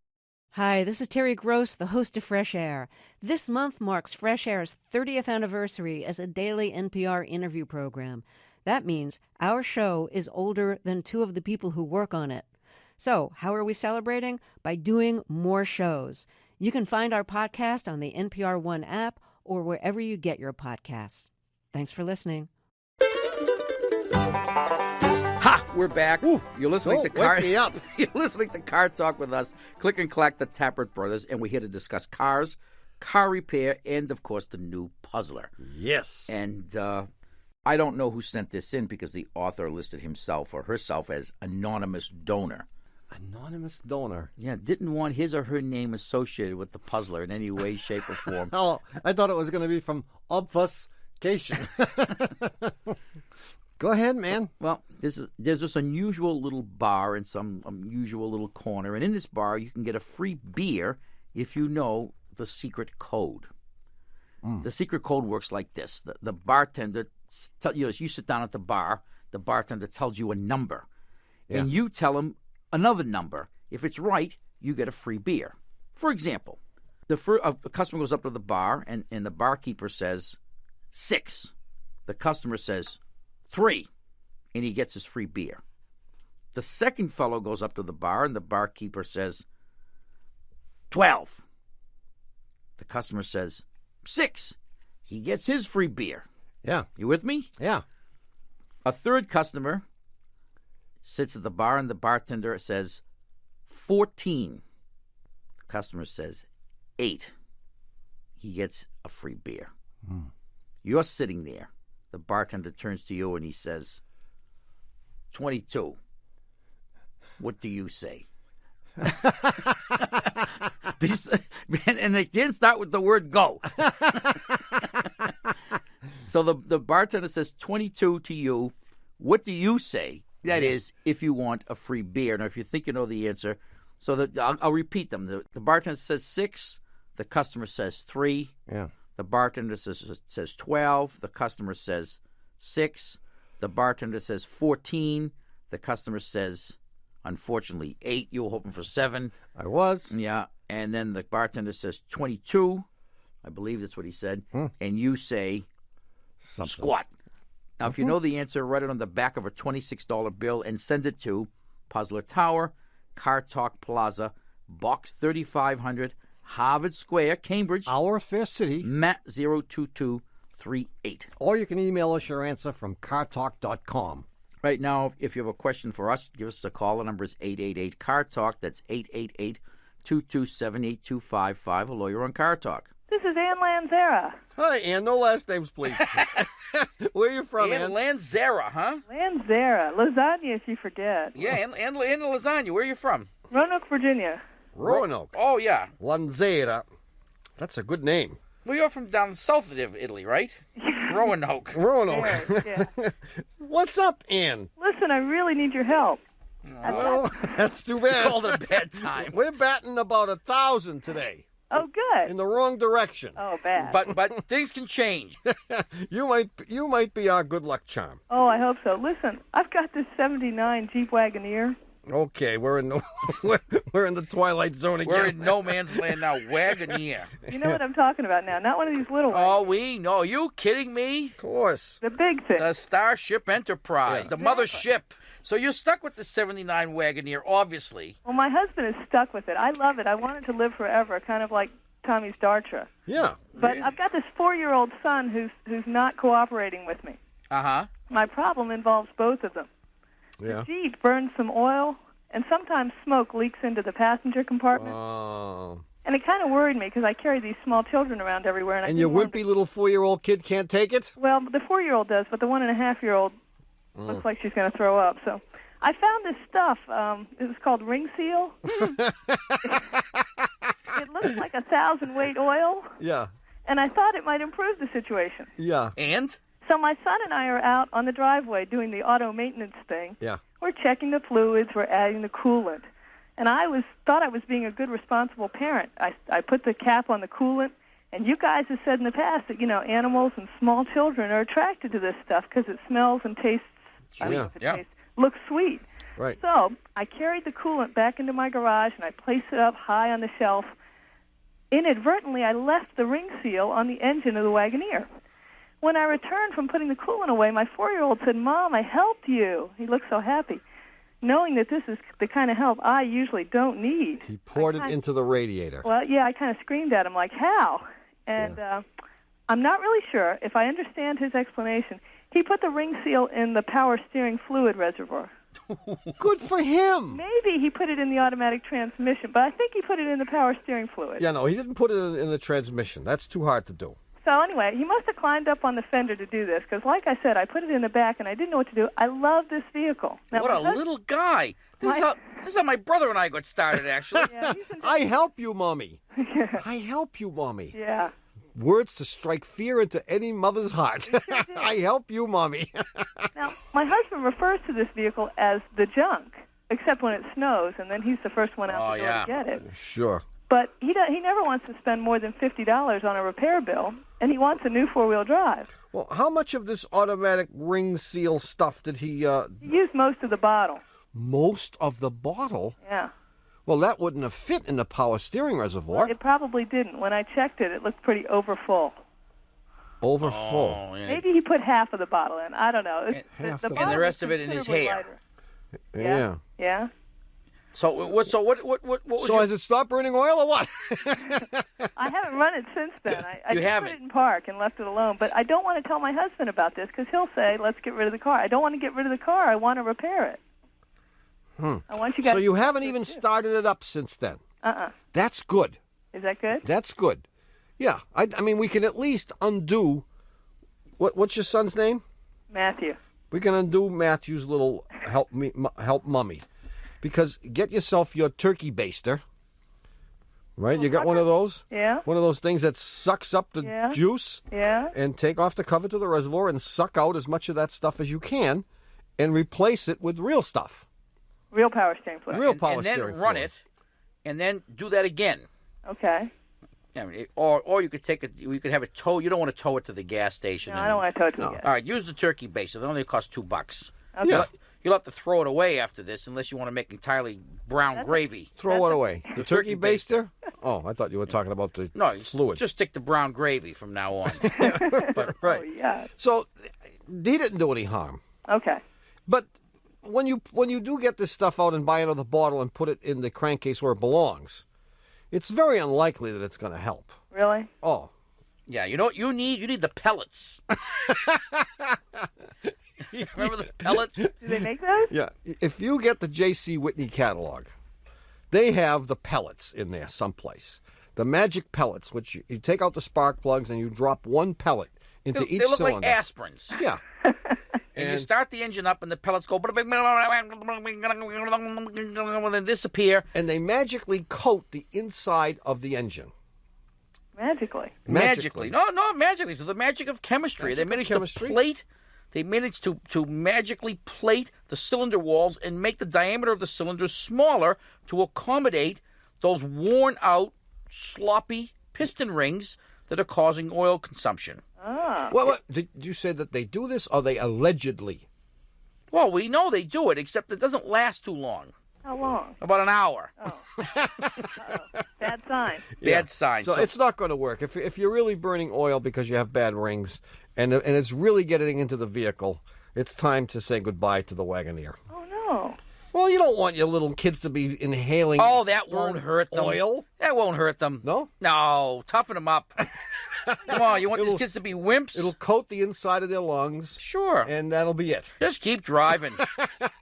Hi, this is Terry Gross, the host of Fresh Air. This month marks Fresh Air's 30th anniversary as a daily NPR interview program. That means our show is older than two of the people who work on it. So, how are we celebrating? By doing more shows. You can find our podcast on the NPR One app or wherever you get your podcasts. Thanks for listening. Ha! We're back. Ooh, You're listening to wake me up. You're listening to Car Talk with us, Click and Clack, the Tappert Brothers, and we're here to discuss cars, car repair, and of course the new Puzzler. Yes. And I don't know who sent this in because the author listed himself or herself as anonymous donor. Anonymous donor. Yeah, didn't want his or her name associated with the Puzzler in any way, shape, or form. Oh, I thought it was going to be from obfuscation. Go ahead, man. Well, there's this unusual little bar in some unusual little corner, and in this bar you can get a free beer if you know the secret code. The secret code works like this: the bartender, you sit down at the bar, the bartender tells you a number, and you tell him another number. If it's right, you get a free beer. For example, a customer goes up to the bar, and the barkeeper says 6. The customer says 3, and he gets his free beer. The second fellow goes up to the bar, and the barkeeper says 12. The customer says 6. He gets his free beer. Yeah. You with me? Yeah. A third customer sits at the bar, and the bartender says 14. The customer says 8. He gets a free beer. You're sitting there. The bartender turns to you and he says 22. What do you say? And they didn't start with the word go. So the bartender says 22 to you. What do you say? That is, if you want a free beer. Now, if you think you know the answer, so I'll repeat them. The bartender says 6. The customer says 3. Yeah. The bartender says 12. The customer says 6. The bartender says 14. The customer says, unfortunately, 8. You were hoping for 7. I was. Yeah. And then the bartender says 22. I believe that's what he said. And you say Something. squat. Now, if you know the answer, write it on the back of a $26 bill and send it to Puzzler Tower, Car Talk Plaza, Box 3500, Harvard Square, Cambridge. Our fair city. Matt 02238. Or you can email us your answer from cartalk.com. Right now, if you have a question for us, give us a call. The number is 888-CAR-TALK. That's 888-227-8255. Hello, you're on Car Talk. This is Ann Lanzera. Hi, Ann. No last names, please. Where are you from, Ann? Lanzera, huh? Lanzera. Lasagna, if you forget. Yeah, and lasagna. Where are you from? Roanoke, Virginia. Roanoke. Oh, yeah. Lanzera. That's a good name. Well, you're from down south of Italy, right? Roanoke. Roanoke. Yeah. What's up, Ann? Listen, I really need your help. Well, that's too bad. Called it a bad time. We're batting about 1,000 today. Oh, good. In the wrong direction. Oh, bad. But things can change. You might be our good luck charm. Oh, I hope so. Listen, I've got this '79 Jeep Wagoneer. Okay, we're in the twilight zone again. We're in no man's land now. Wagoneer. You know what I'm talking about now. Not one of these little ones. Oh, we know. Are you kidding me? Of course. The big thing. The Starship Enterprise, the mothership. So you're stuck with the '79 Wagoneer, obviously. Well, my husband is stuck with it. I love it. I want it to live forever, kind of like Tommy's Dartra. Yeah. But I've got this 4-year-old son who's not cooperating with me. Uh-huh. My problem involves both of them. Yeah. The Jeep burns some oil, and sometimes smoke leaks into the passenger compartment. Oh. And it kind of worried me because I carry these small children around everywhere. And your wimpy little 4-year-old kid can't take it? Well, the 4-year-old does, but the 1.5-year-old looks like she's going to throw up. So I found this stuff. It was called Ring Seal. It looks like 1,000-weight oil. Yeah. And I thought it might improve the situation. Yeah. And? So my son and I are out on the driveway doing the auto maintenance thing. Yeah. We're checking the fluids. We're adding the coolant. And I thought I was being a good, responsible parent. I put the cap on the coolant, And you guys have said in the past that, animals and small children are attracted to this stuff because it smells and tastes, looks sweet. Right. So I carried the coolant back into my garage, and I placed it up high on the shelf. Inadvertently, I left the ring seal on the engine of the Wagoneer. When I returned from putting the coolant away, my 4-year-old said, "Mom, I helped you." He looked so happy, knowing that this is the kind of help I usually don't need. He poured it into the radiator. Well, yeah, I kind of screamed at him like, "How?" And I'm not really sure if I understand his explanation. He put the ring seal in the power steering fluid reservoir. Good for him. Maybe he put it in the automatic transmission, but I think he put it in the power steering fluid. Yeah, no, he didn't put it in the transmission. That's too hard to do. So anyway, he must have climbed up on the fender to do this, because like I said, I put it in the back, and I didn't know what to do. I love this vehicle. Now, what a little guy. This is how my brother and I got started, actually. Yeah, I help you, Mommy. I help you, Mommy. Yeah. Words to strike fear into any mother's heart. I help you, Mommy. Now, my husband refers to this vehicle as the junk, except when it snows, and then he's the first one out the door to get it. Sure. But he never wants to spend more than $50 on a repair bill, and he wants a new 4-wheel drive. Well, how much of this automatic ring seal stuff did he... He used most of the bottle. Most of the bottle? Yeah. Well, that wouldn't have fit in the power steering reservoir. Well, it probably didn't. When I checked it, it looked pretty overfull. Overfull. Oh, yeah. Maybe he put half of the bottle in. I don't know. And the rest of it in his hair. Yeah. Yeah. So what was So has it stopped burning oil or what? I haven't run it since then. I just haven't? put it in park and left it alone. But I don't want to tell my husband about this because he'll say, "Let's get rid of the car." I don't want to get rid of the car. I want to repair it. I want you guys. So you haven't even started it up since then? That's good. Is that good? That's good. Yeah. I mean, we can at least undo. What's your son's name? Matthew. We can undo Matthew's little help Mummy. Because get yourself your turkey baster, right? You got one of those? Yeah. One of those things that sucks up the juice? Yeah. And take off the cover to the reservoir and suck out as much of that stuff as you can and replace it with real stuff. Real power steering fluid. Real power and steering then run fluid. it, and then do that again. Okay. I mean, or you could take it. You could have it tow. You don't want to tow it to the gas station. No, I don't want to tow it to the gas. All right, use the turkey baster. They only cost $2. Okay. Yeah. You'll have to throw it away after this, unless you want to make entirely brown gravy. Throw it away. The turkey turkey baster? Oh, I thought you were talking about the No, fluid. just stick to brown gravy from now on. Right. Oh, yeah. So he didn't do any harm. Okay. But when you do get this stuff out and buy another bottle and put it in the crankcase where it belongs, it's very unlikely that it's going to help. Really? Oh. Yeah, you know what you need? You need the pellets. Remember the pellets? Do they make those? Yeah. If you get the J.C. Whitney catalog, they have the pellets in there someplace. The magic pellets, which you take out the spark plugs and you drop one pellet into each They look cylinder. like aspirins. Yeah. And you start the engine up, and the pellets go, and then disappear. And they magically coat the inside of the engine. Magically. Magically. No, magically. So the magic of chemistry. They managed to plate. They managed to magically plate the cylinder walls and make the diameter of the cylinders smaller to accommodate those worn-out, sloppy piston rings that are causing oil consumption. Ah. Well, did you say that they do this, or they allegedly? Well, we know they do it, except it doesn't last too long. How long? About an hour. Oh. Bad sign. Bad sign. So it's not going to work. If you're really burning oil because you have bad rings, and it's really getting into the vehicle, it's time to say goodbye to the Wagoneer. Oh, no. Well, you don't want your little kids to be inhaling. Oh, that won't hurt them. Oil? That won't hurt them. No? No. Toughen them up. Come on, you want these kids to be wimps? It'll coat the inside of their lungs. Sure. And that'll be it. Just keep driving.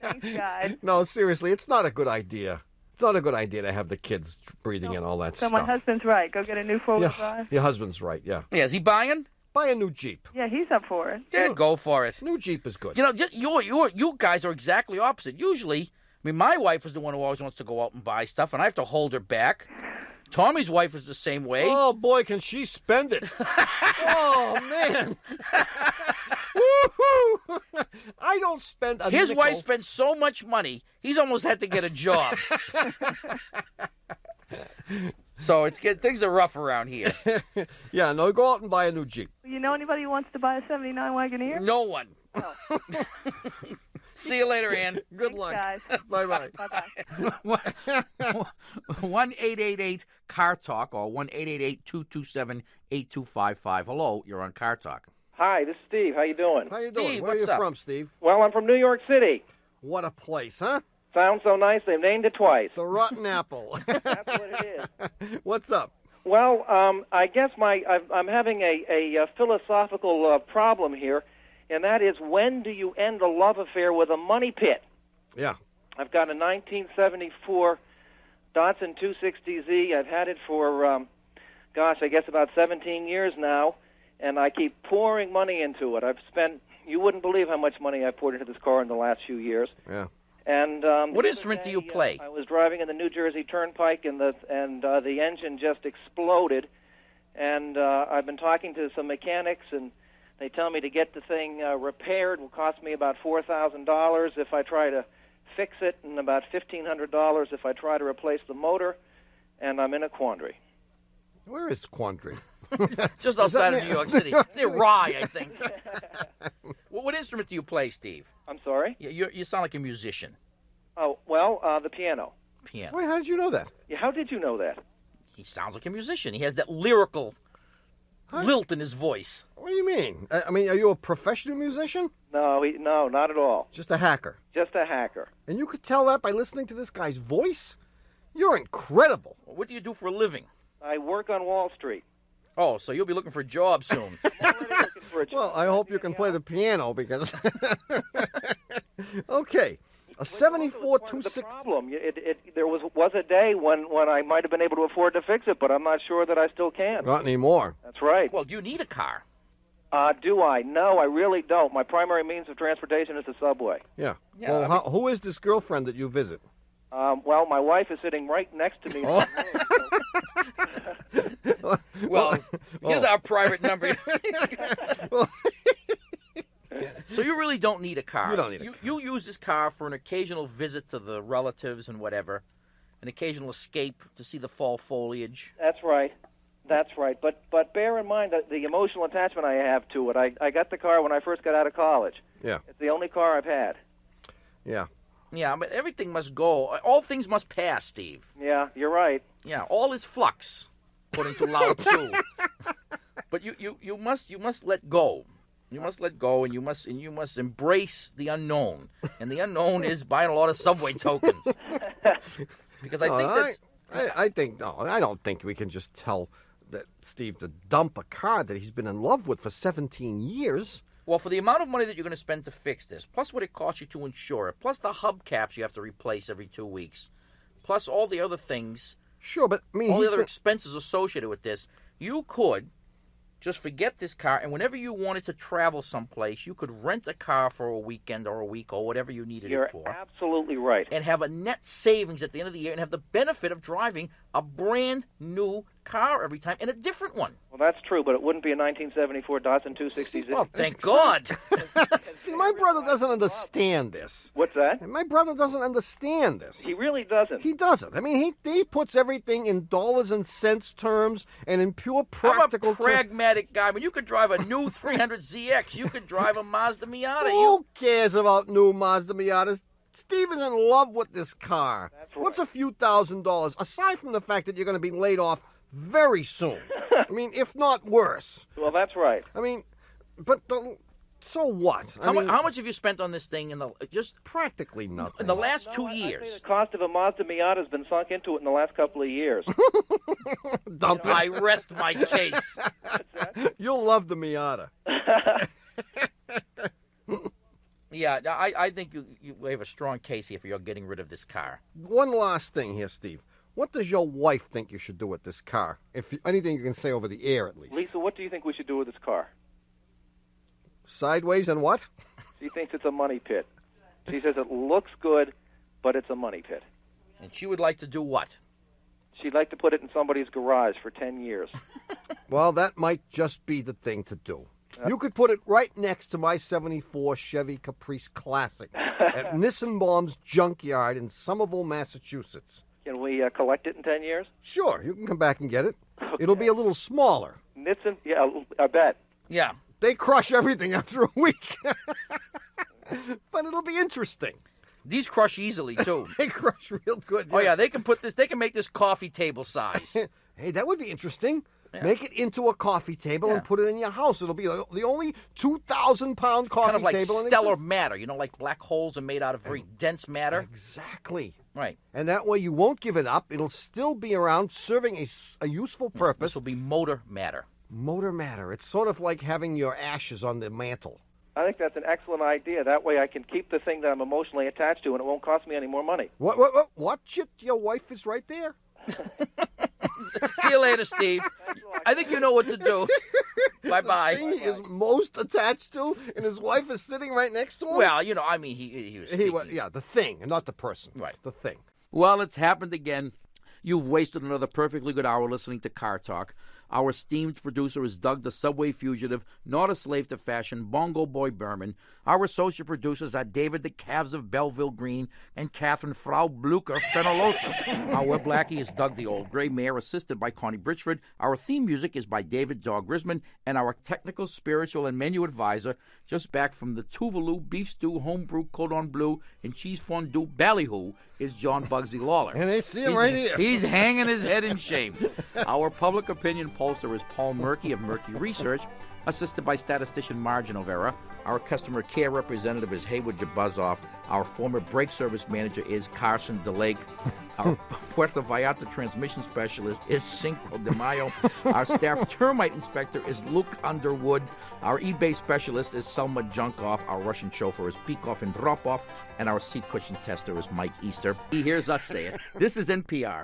Thanks, guys. No, seriously, it's not a good idea. It's not a good idea to have the kids breathing in all that So stuff. my husband's right. Go get a new 4-wheel drive. Your husband's right, yeah. Yeah, is he buying? Buy a new Jeep. Yeah, he's up for it. Yeah, go for it. New Jeep is good. You know, you guys are exactly opposite. Usually, I mean, my wife is the one who always wants to go out and buy stuff, and I have to hold her back. Tommy's wife is the same way. Oh, boy, can she spend it. Oh, man. Woo-hoo. I don't spend a His nickel. wife spends so much money, he's almost had to get a job. So things are rough around here. Yeah, no, go out and buy a new Jeep. You know anybody who wants to buy a 79 Wagoneer? No one. Oh. See you later, Ann. Good Thanks, luck. guys. Bye-bye. Bye-bye. 1-888-CAR Talk or 1-888-227-8255. Hello, you're on Car Talk. Hi, this is Steve. How you doing? How you Steve, doing? Where are what's you up? from, Steve? Well, I'm from New York City. What a place, huh? Sounds so nice, they've named it twice. The Rotten Apple. That's what it is. What's up? Well, I guess I'm having a philosophical problem here, and that is, when do you end a love affair with a money pit? Yeah. I've got a 1974 Datsun 260Z. I've had it for, I guess about 17 years now, and I keep pouring money into it. You wouldn't believe how much money I've poured into this car in the last few years. Yeah. And What instrument do you play? I was driving in the New Jersey Turnpike, and the engine just exploded. And I've been talking to some mechanics, and they tell me to get the thing repaired. It will cost me about $4,000 if I try to fix it, and about $1,500 if I try to replace the motor. And I'm in a quandary. Where is Quandary? Just outside of New York City. It's near Rye, I think. What instrument do you play, Steve? I'm sorry? You sound like a musician. Oh, well, the piano. Piano. Wait, how did you know that? Yeah, how did you know that? He sounds like a musician. He has that lyrical lilt in his voice. What do you mean? I mean, are you a professional musician? No, not at all. Just a hacker. Just a hacker. And you could tell that by listening to this guy's voice? You're incredible. What do you do for a living? I work on Wall Street. Oh, so you'll be looking for a job soon. I'm already looking for a job. Well, I hope you can play the piano because... Okay. A 74 The 260... problem, there was a day when I might have been able to afford to fix it, but I'm not sure that I still can. Not anymore. That's right. Well, do you need a car? Do I? No, I really don't. My primary means of transportation is the subway. Yeah. Yeah, Well, who is this girlfriend that you visit? Well, my wife is sitting right next to me. Oh. Well, here's our private number. Well, So you really don't need a car. You don't need a car. You use this car for an occasional visit to the relatives and whatever, an occasional escape to see the fall foliage. That's right. That's right. But bear in mind that the emotional attachment I have to it. I got the car when I first got out of college. Yeah. It's the only car I've had. Yeah. Yeah, but everything must go. All things must pass, Steve. Yeah, you're right. Yeah, all is flux, according to Lao Tzu. But you must let go. You must let go, and you must embrace the unknown. And the unknown is buying a lot of subway tokens. Because I think that's I don't think we can just tell that Steve to dump a car that he's been in love with for 17 years. well, for the amount of money that you're going to spend to fix this, plus what it costs you to insure it, plus the hubcaps you have to replace every 2 weeks, plus all the other things, Sure, but I mean, all the he's other been- expenses associated with this, you could just forget this car, and whenever you wanted to travel someplace, you could rent a car for a weekend or a week or whatever you needed You're it for, absolutely right. and have a net savings at the end of the year and have the benefit of driving a brand new car every time and a different one. Well, that's true, but it wouldn't be a 1974 Datsun 260Z. Well, thank God. See, my brother doesn't understand this. What's that? My brother doesn't understand this. He really doesn't. He doesn't. I mean, he puts everything in dollars and cents terms and in pure practical I'm a pragmatic guy. When you could drive a new 300ZX, you could drive a Mazda Miata. Who cares about new Mazda Miatas? Steve is in love with this car. That's right. What's a few $1,000s, aside from the fact that you're going to be laid off very soon? I mean, if not worse. Well, that's right. I mean, so what? How much have you spent on this thing just Practically nothing. in the last 2 I'd say years? the cost of a Mazda Miata has been sunk into it in the last couple of years. Dump I it. rest my case. You'll love the Miata. Yeah, I think you have a strong case here for your getting rid of this car. One last thing here, Steve. What does your wife think you should do with this car? If anything you can say over the air, at least. Lisa, what do you think we should do with this car? Sideways and what? She thinks it's a money pit. She says it looks good, but it's a money pit. And she would like to do what? She'd like to put it in somebody's garage for 10 years. Well, that might just be the thing to do. You could put it right next to my 74 Chevy Caprice Classic at Nissenbaum's Junkyard in Somerville, Massachusetts. Can we collect it in 10 years? Sure, you can come back and get it. Okay. It'll be a little smaller. Nitsin, yeah, I bet. Yeah. They crush everything after a week. But it'll be interesting. These crush easily, too. They crush real good. Oh, yeah, they can make this coffee table size. Hey, that would be interesting. Yeah. Make it into a coffee table Yeah. and put it in your house. It'll be the only 2,000-pound coffee Kind of like table in stellar existence. matter. You know, like black holes are made out of very dense matter. Exactly. Right. And that way you won't give it up. It'll still be around serving a useful purpose. This will be motor matter. Motor matter. It's sort of like having your ashes on the mantle. I think that's an excellent idea. That way I can keep the thing that I'm emotionally attached to, and it won't cost me any more money. What? Shit, your wife is right there. See you later, Steve. I think you know what to do. Bye-bye. The thing he is most attached to, and his wife is sitting right next to him? Well, you know, I mean, he was speaking. Yeah, the thing, and not the person. Right. The thing. Well, it's happened again. You've wasted another perfectly good hour listening to Car Talk. Our esteemed producer is Doug the Subway Fugitive, not a slave to fashion, Bongo Boy Berman. Our associate producers are David the Calves of Belleville Green and Catherine Frau Blucher Fenolosa. Our Blackie is Doug the Old Gray Mare, assisted by Connie Britchford. Our theme music is by David Dog Grisman, and our technical, spiritual, and menu advisor, just back from the Tuvalu beef stew, homebrew, cordon bleu, and cheese fondue ballyhoo, is John Bugsy Lawler. And they see him right here. He's hanging his head in shame. Our public opinion pollster is Paul Murky of Murky Research, assisted by statistician Margin O'Vera. Our customer care representative is Haywood Jabuzoff. Our former brake service manager is Carson DeLake. Our Puerto Vallarta transmission specialist is Cinco de Mayo. Our staff termite inspector is Luke Underwood. Our eBay specialist is Selma Junkoff. Our Russian chauffeur is Pekoff and Dropoff. And our seat cushion tester is Mike Easter. He hears us say it. This is NPR.